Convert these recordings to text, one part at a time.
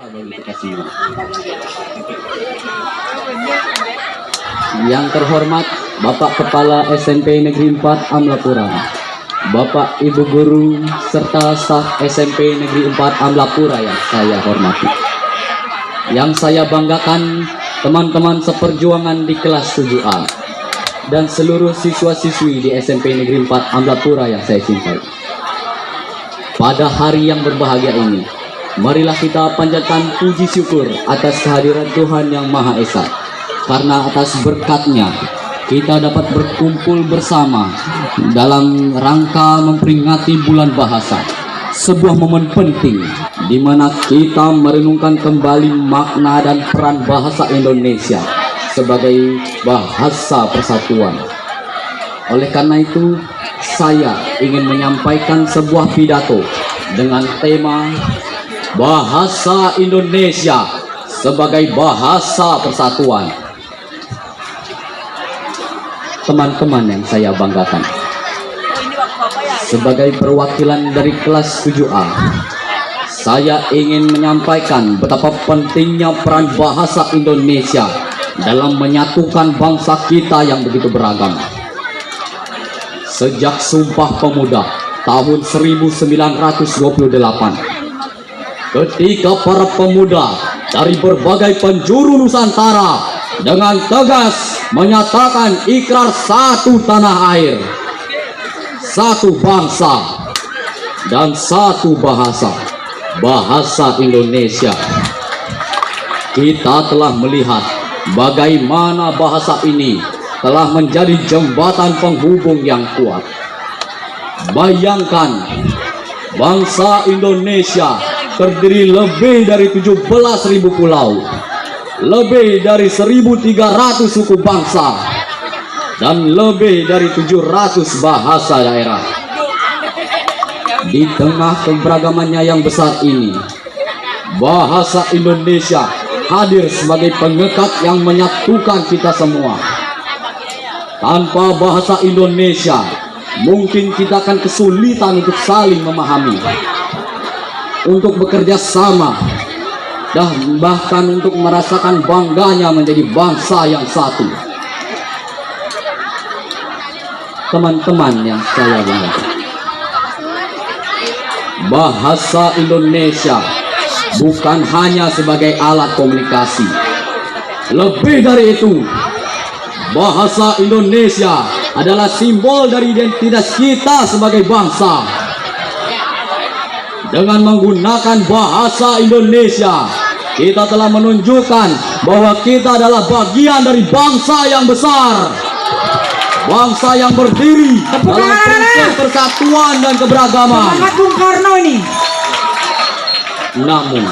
bagi kita semua. Yang terhormat Bapak Kepala SMP Negeri 4 Amlapura, Bapak Ibu Guru serta staf SMP Negeri 4 Amlapura yang saya hormati. Yang saya banggakan teman-teman seperjuangan di kelas 7A dan seluruh siswa-siswi di SMP Negeri 4 Amlapura yang saya cintai. Pada hari yang berbahagia ini, marilah kita panjatkan puji syukur atas kehadiran Tuhan Yang Maha Esa. Karena atas berkat-Nya, kita dapat berkumpul bersama dalam rangka memperingati bulan bahasa. Sebuah momen penting di mana kita merenungkan kembali makna dan peran bahasa Indonesia sebagai bahasa persatuan. Oleh karena itu, saya ingin menyampaikan sebuah pidato dengan tema Bahasa Indonesia sebagai bahasa persatuan. Teman-teman yang saya banggakan, sebagai perwakilan dari kelas 7A, saya ingin menyampaikan betapa pentingnya peran bahasa Indonesia dalam menyatukan bangsa kita yang begitu beragam. Sejak Sumpah Pemuda tahun 1928, ketika para pemuda dari berbagai penjuru Nusantara dengan tegas menyatakan ikrar satu tanah air, satu bangsa, dan satu bahasa, bahasa Indonesia. Kita telah melihat bagaimana bahasa ini telah menjadi jembatan penghubung yang kuat. Bayangkan, bangsa Indonesia terdiri lebih dari 17.000 pulau, lebih dari 1.300 suku bangsa, dan lebih dari 700 bahasa daerah. Di tengah keberagamannya yang besar ini, bahasa Indonesia hadir sebagai pengekat yang menyatukan kita semua. Tanpa bahasa Indonesia, mungkin kita akan kesulitan untuk saling memahami, untuk bekerja sama, dan bahkan untuk merasakan bangganya menjadi bangsa yang satu. Teman-teman yang saya banggakan, bahasa Indonesia bukan hanya sebagai alat komunikasi. Lebih dari itu, bahasa Indonesia adalah simbol dari identitas kita sebagai bangsa. Dengan menggunakan bahasa Indonesia, kita telah menunjukkan bahwa kita adalah bagian dari bangsa yang besar, bangsa yang berdiri dalam prinsip persatuan dan keberagaman. Semangat Bung Karno ini. Namun,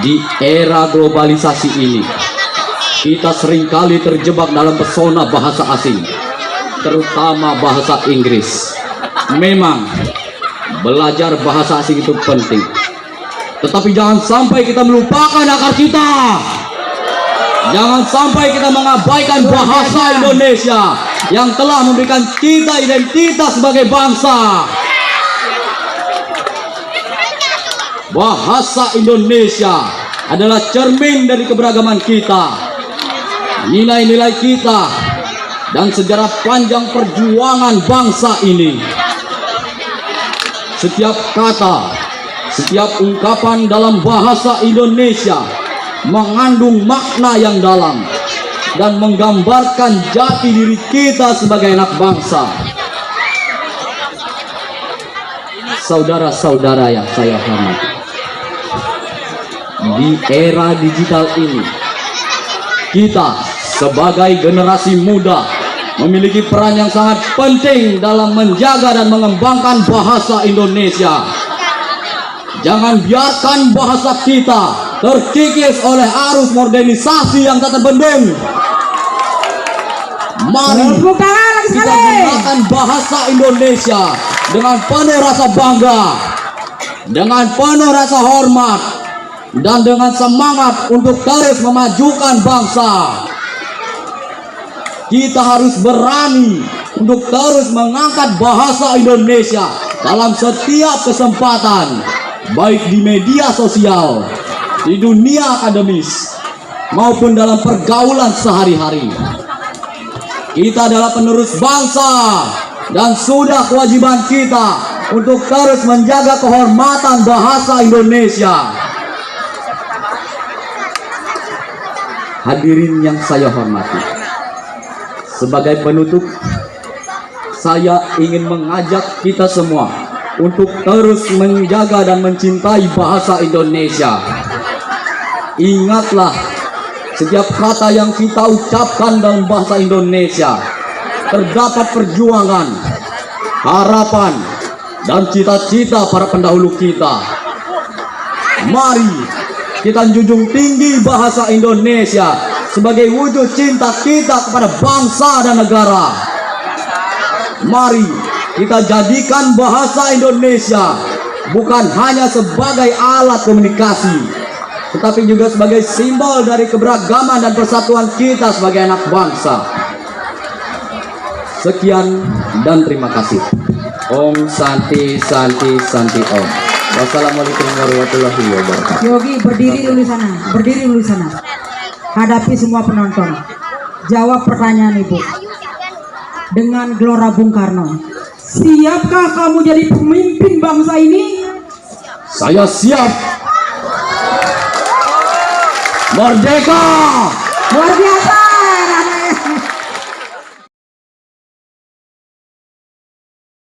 di era globalisasi ini, kita seringkali terjebak dalam pesona bahasa asing, terutama bahasa Inggris. Memang belajar bahasa asing itu penting, tetapi jangan sampai kita melupakan akar kita. Jangan sampai kita mengabaikan bahasa Indonesia yang telah memberikan kita identitas sebagai bangsa. Bahasa Indonesia adalah cermin dari keberagaman kita, nilai-nilai kita, dan sejarah panjang perjuangan bangsa ini. Setiap kata, setiap ungkapan dalam bahasa Indonesia mengandung makna yang dalam dan menggambarkan jati diri kita sebagai anak bangsa. Saudara-saudara yang saya hormati, di era digital ini, kita sebagai generasi muda memiliki peran yang sangat penting dalam menjaga dan mengembangkan bahasa Indonesia. Jangan biarkan bahasa kita terkikis oleh arus modernisasi yang tak terbendung. Mari kita gunakan bahasa Indonesia dengan penuh rasa bangga, dengan penuh rasa hormat, dan dengan semangat untuk terus memajukan bangsa. Kita harus berani untuk terus mengangkat bahasa Indonesia dalam setiap kesempatan, baik di media sosial di dunia akademis maupun dalam pergaulan sehari-hari. Kita adalah penerus bangsa dan sudah kewajiban kita untuk terus menjaga kehormatan bahasa Indonesia. Hadirin yang saya hormati, sebagai penutup, saya ingin mengajak kita semua untuk terus menjaga dan mencintai bahasa Indonesia. Ingatlah, setiap kata yang kita ucapkan dalam bahasa Indonesia terdapat perjuangan, harapan, dan cita-cita para pendahulu kita. Mari kita junjung tinggi bahasa Indonesia sebagai wujud cinta kita kepada bangsa dan negara. Mari kita jadikan bahasa Indonesia bukan hanya sebagai alat komunikasi, tetapi juga sebagai simbol dari keberagaman dan persatuan kita sebagai anak bangsa. Sekian dan terima kasih. Om Santi Santi Santi Om. Wassalamualaikum warahmatullahi wabarakatuh. Yogi, berdiri dulu sana, berdiri dulu sana. Hadapi semua penonton. Jawab pertanyaan Ibu dengan Gelora Bung Karno. Siapkah kamu jadi pemimpin bangsa ini? Saya siap. Merdeka! Luar biasa.